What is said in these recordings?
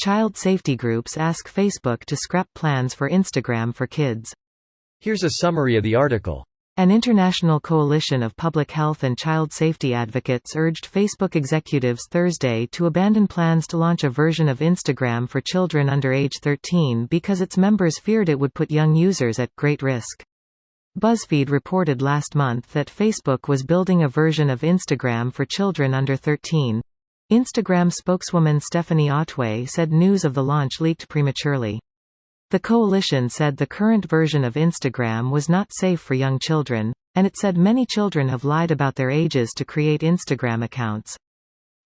Child safety groups ask Facebook to scrap plans for Instagram for kids. Here's a summary of the article. An international coalition of public health and child safety advocates urged Facebook executives Thursday to abandon plans to launch a version of Instagram for children under age 13 because its members feared it would put young users at great risk. BuzzFeed reported last month that Facebook was building a version of Instagram for children under 13. Instagram spokeswoman Stephanie Otway said news of the launch leaked prematurely. The coalition said the current version of Instagram was not safe for young children, and it said many children have lied about their ages to create Instagram accounts.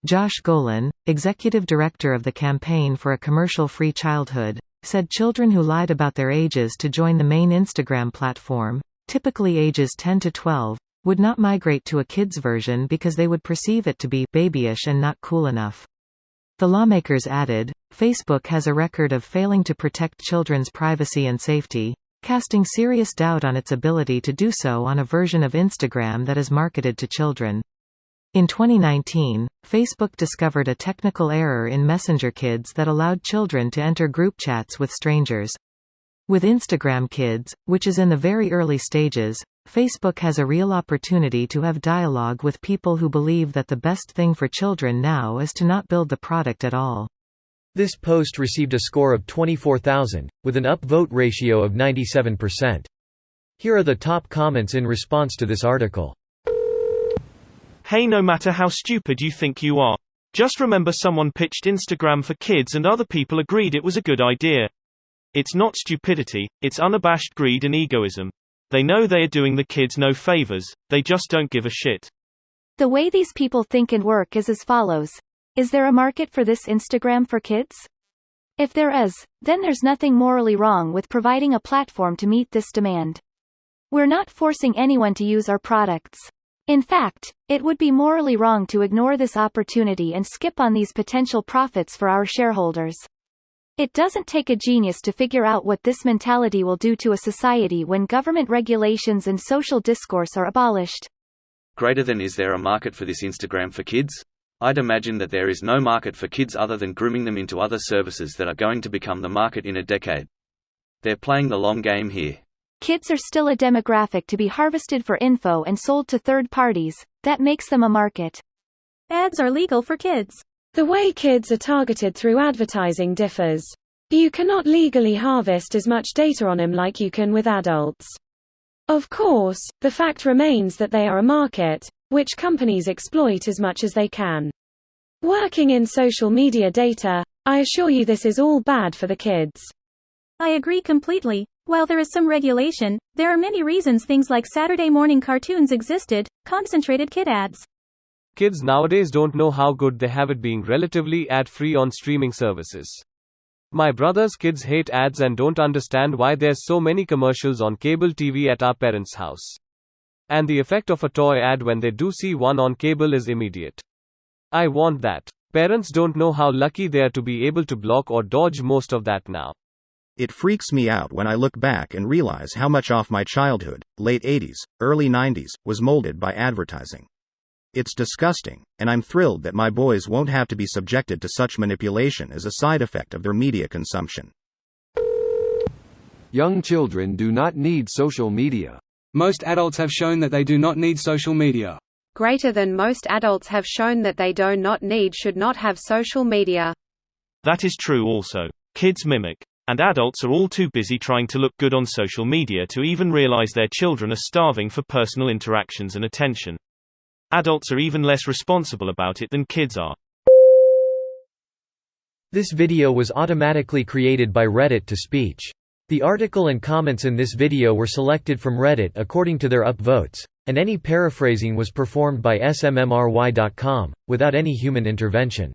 Josh Golan, executive director of the Campaign for a Commercial-Free Childhood, said children who lied about their ages to join the main Instagram platform, typically ages 10 to 12, would not migrate to a kids version because they would perceive it to be babyish and not cool enough. The lawmakers added, Facebook has a record of failing to protect children's privacy and safety, casting serious doubt on its ability to do so on a version of Instagram that is marketed to children. In 2019, Facebook discovered a technical error in Messenger Kids that allowed children to enter group chats with strangers. With Instagram Kids, which is in the very early stages, Facebook has a real opportunity to have dialogue with people who believe that the best thing for children now is to not build the product at all. This post received a score of 24,000, with an upvote ratio of 97%. Here are the top comments in response to this article. Hey, no matter how stupid you think you are, just remember someone pitched Instagram for kids and other people agreed it was a good idea. It's not stupidity, it's unabashed greed and egoism. They know they are doing the kids no favors, they just don't give a shit. The way these people think and work is as follows. Is there a market for this Instagram for kids? If there is, then there's nothing morally wrong with providing a platform to meet this demand. We're not forcing anyone to use our products. In fact, it would be morally wrong to ignore this opportunity and skip on these potential profits for our shareholders. It doesn't take a genius to figure out what this mentality will do to a society when government regulations and social discourse are abolished. Greater than is there a market for this Instagram for kids? I'd imagine that there is no market for kids other than grooming them into other services that are going to become the market in a decade. They're playing the long game here. Kids are still a demographic to be harvested for info and sold to third parties. That makes them a market. Ads are legal for kids. The way kids are targeted through advertising differs. You cannot legally harvest as much data on them like you can with adults. Of course, the fact remains that they are a market, which companies exploit as much as they can. Working in social media data, I assure you this is all bad for the kids. I agree completely. While there is some regulation, there are many reasons things like Saturday morning cartoons existed, concentrated kid ads. Kids nowadays don't know how good they have it being relatively ad-free on streaming services. My brother's kids hate ads and don't understand why there's so many commercials on cable TV at our parents' house. And the effect of a toy ad when they do see one on cable is immediate. I want that. Parents don't know how lucky they are to be able to block or dodge most of that now. It freaks me out when I look back and realize how much of my childhood, late 80s, early 90s, was molded by advertising. It's disgusting, and I'm thrilled that my boys won't have to be subjected to such manipulation as a side effect of their media consumption. Young children do not need social media. Most adults have shown that they do not need social media. Greater than most adults have shown that they do not need should not have social media. That is true also. Kids mimic. And adults are all too busy trying to look good on social media to even realize their children are starving for personal interactions and attention. Adults are even less responsible about it than kids are. This video was automatically created by Reddit to speech. The article and comments in this video were selected from Reddit according to their upvotes, and any paraphrasing was performed by smmry.com, without any human intervention.